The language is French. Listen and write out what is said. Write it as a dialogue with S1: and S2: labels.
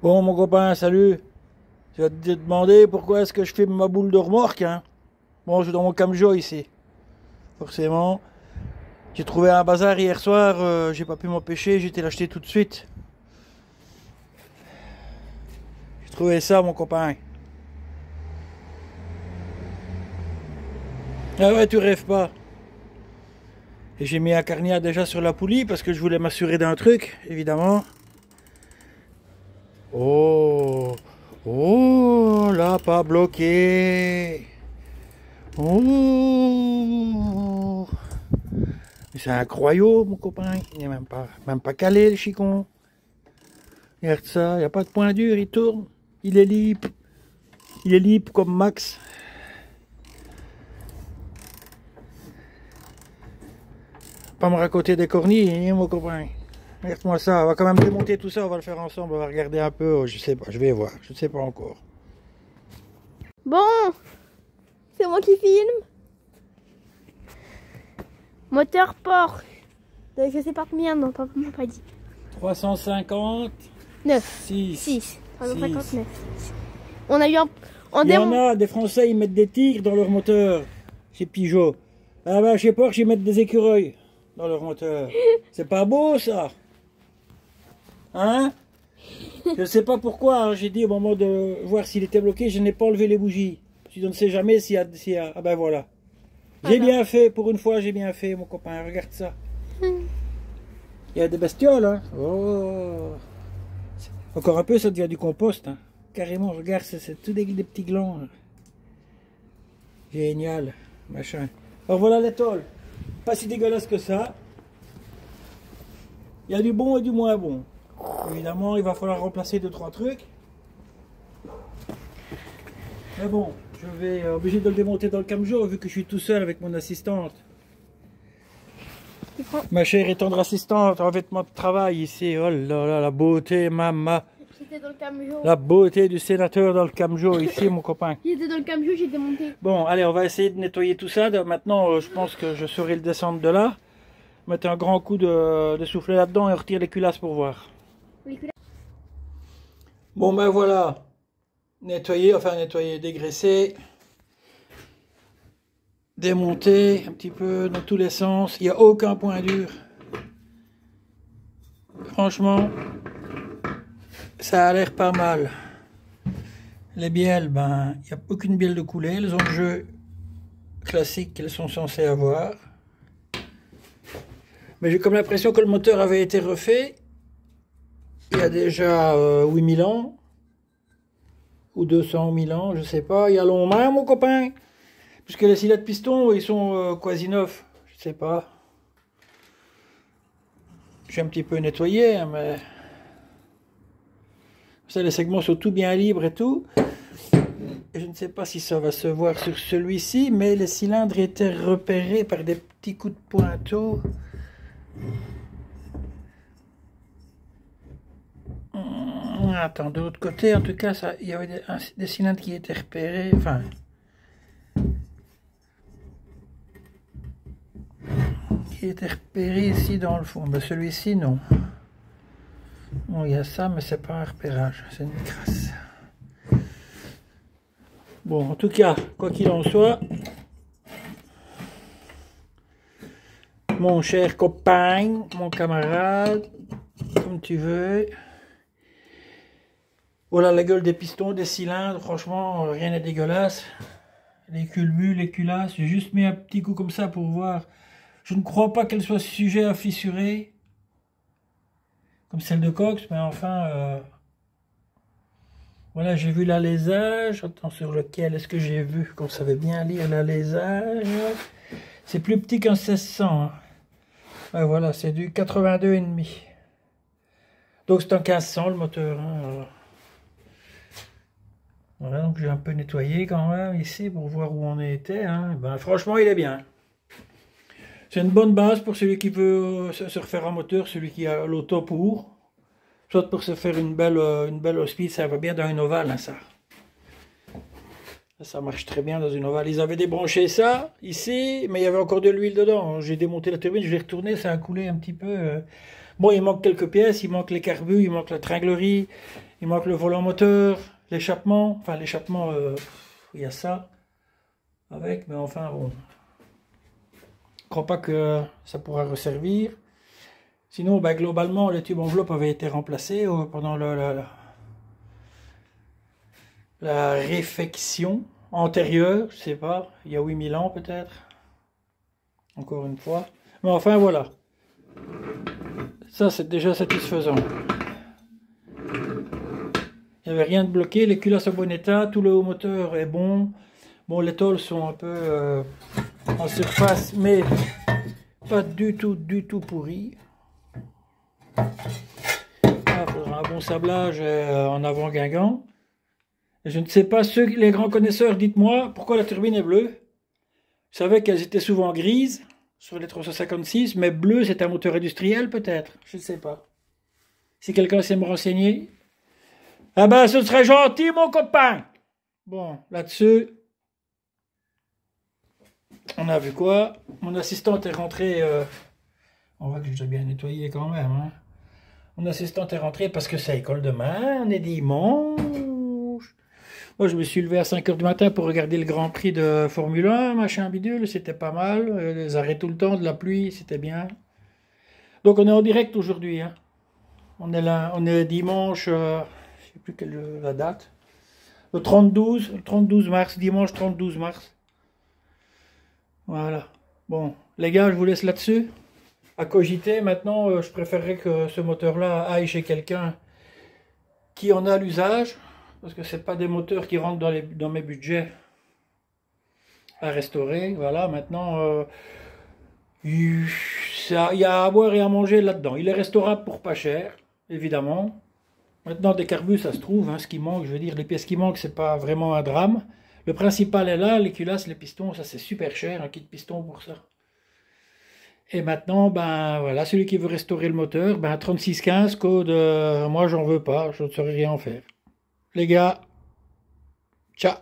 S1: Bon, mon copain, salut. Je vais te demander pourquoi est-ce que je filme ma boule de remorque, hein. Bon, je suis dans mon Camjo ici. Forcément. J'ai trouvé un bazar hier soir, j'ai pas pu m'empêcher, j'ai été l'acheter tout de suite. J'ai trouvé ça, mon copain. Ah ouais, tu rêves pas. Et j'ai mis un carniat déjà sur la poulie parce que je voulais m'assurer d'un truc, évidemment. Oh, oh, là, pas bloqué. Oh, mais c'est incroyable, mon copain. Il n'est même pas calé, le chicon. Regarde ça, il n'y a pas de point dur, il tourne. Il est libre. Il est libre comme Max. Pas me raconter des cornilles, hein, mon copain. Regarde-moi ça, on va quand même démonter tout ça, on va le faire ensemble, on va regarder un peu, oh, je sais pas, je vais voir, je sais pas encore.
S2: Bon, c'est moi qui filme. Moteur Porsche. Je sais pas combien, non, papa m'a pas dit.
S1: 350
S2: 9.
S1: 6.
S2: 359. On a eu un...
S1: Il y en a, des Français, ils mettent des tigres dans leur moteur, chez Peugeot. Ah bah, chez Porsche, ils mettent des écureuils dans leur moteur. C'est pas beau, ça? Hein? Je sais pas pourquoi, hein, j'ai dit au moment de voir s'il était bloqué, je n'ai pas enlevé les bougies. Je ne sais jamais s'il y a... Ah ben voilà. J'ai bien fait, pour une fois, j'ai bien fait, mon copain. Regarde ça. Il y a des bestioles, hein. Oh. Encore un peu, ça devient du compost, hein. Carrément, regarde, c'est tout des petits glands. Hein. Génial, machin. Alors voilà les tôles. Pas si dégueulasse que ça. Il y a du bon et du moins bon. Évidemment, il va falloir remplacer 2-3 trucs. Mais bon, je vais obligé de le démonter dans le Camjo vu que je suis tout seul avec mon assistante. Ma chère et tendre assistante en vêtements de travail ici. Oh là là, la beauté, maman.
S2: J'étais dans le Camjo.
S1: La beauté du sénateur dans le Camjo ici, mon copain.
S2: J'étais dans le Camjo, j'ai démonté.
S1: Bon, allez, on va essayer de nettoyer tout ça. Maintenant, je pense que je saurai le descendre de là. Mettre un grand coup de soufflet là-dedans et retirer les culasses pour voir. Bon, ben voilà. Nettoyer, enfin nettoyer, dégraisser. Démonter un petit peu dans tous les sens. Il n'y a aucun point dur. Franchement, ça a l'air pas mal. Les bielles, ben, il n'y a aucune bielle de coulée. Elles ont le jeu classique qu'elles sont censées avoir. Mais j'ai comme l'impression que le moteur avait été refait il y a déjà 8000 ans. Ou 200 000 ans, je sais pas. Il y a longtemps, mon copain. Puisque les silets de piston, ils sont quasi neufs. Je sais pas. J'ai un petit peu nettoyé, hein, mais... Ça, les segments sont tout bien libres et tout. Et je ne sais pas si ça va se voir sur celui-ci, mais les cylindres étaient repérés par des petits coups de pointeau. Attends, de l'autre côté, en tout cas, ça, il y avait des cylindres qui étaient repérés. Enfin... qui était repéré ici dans le fond. Ben, celui-ci, non. Bon, il y a ça, mais c'est pas un repérage, c'est une crasse. Bon, en tout cas, quoi qu'il en soit, mon cher copain, mon camarade, comme tu veux. Voilà la gueule des pistons, des cylindres, franchement, rien n'est dégueulasse. Les culbuts, les culasses, j'ai juste mis un petit coup comme ça pour voir. Je ne crois pas qu'elle soit sujet à fissurer, comme celle de Cox, mais enfin, voilà, j'ai vu l'alésage. Attends, sur lequel est-ce que j'ai vu qu'on savait bien lire l'alésage? C'est plus petit qu'un 1600. Hein. Ouais, voilà, c'est du 82,5. Donc c'est un 1500 le moteur. Hein, voilà, donc j'ai un peu nettoyé quand même ici pour voir où on était. Hein. Ben, franchement, il est bien. C'est une bonne base pour celui qui veut se refaire un moteur, celui qui a l'auto pour. Soit pour se faire une belle hospice, ça va bien dans une ovale, hein, ça. Ça marche très bien dans une ovale. Ils avaient débranché ça, ici, mais il y avait encore de l'huile dedans. J'ai démonté la turbine, je l'ai retourné, ça a coulé un petit peu. Bon, il manque quelques pièces, il manque les carbus, il manque la tringlerie, Il manque le volant moteur, l'échappement. Enfin, l'échappement, il y a ça avec, mais enfin, bon. Je ne crois pas que ça pourra resservir. Sinon, ben, globalement, les tubes enveloppes avaient été remplacés pendant la réfection antérieure, je sais pas, il y a 8000 ans peut-être. Encore une fois. Mais enfin, voilà. Ça, c'est déjà satisfaisant. Il n'y avait rien de bloqué, les culasses en bon état, tout le haut moteur est bon. Bon, les tôles sont un peu en surface, mais pas du tout pourries. Il faudra un bon sablage en avant guingant. Je ne sais pas, les grands connaisseurs, dites-moi, pourquoi la turbine est bleue? Je savais qu'elles étaient souvent grises sur les 356, mais bleu, c'est un moteur industriel peut-être? Je ne sais pas. Si quelqu'un sait me renseigner. Ah ben, ce serait gentil, mon copain! Bon, là-dessus, on a vu quoi? Mon assistante est rentrée. On voit que je dois bien nettoyer quand même. Hein. Mon assistante est rentrée parce que c'est école demain, on est dimanche. Moi, je me suis levé à 5 h du matin pour regarder le Grand Prix de Formule 1, machin bidule, c'était pas mal. Les arrêts tout le temps, de la pluie, c'était bien. Donc, on est en direct aujourd'hui. Hein. On est là, on est dimanche, je ne sais plus quelle la date. Le 32 mars, dimanche 32 mars. Voilà. Bon, les gars, je vous laisse là-dessus. À cogiter, maintenant, je préférerais que ce moteur-là aille chez quelqu'un qui en a l'usage. Parce que c'est pas des moteurs qui rentrent dans mes budgets à restaurer. Voilà, maintenant, il y a à boire et à manger là-dedans. Il est restaurable pour pas cher, évidemment. Maintenant, des carbus, ça se trouve. Hein, ce qui manque, je veux dire, les pièces qui manquent, c'est pas vraiment un drame. Le principal est là, les culasses, les pistons, ça c'est super cher, un kit piston pour ça. Et maintenant, ben voilà, celui qui veut restaurer le moteur, ben 3615, code moi j'en veux pas, je ne saurais rien en faire. Les gars, ciao!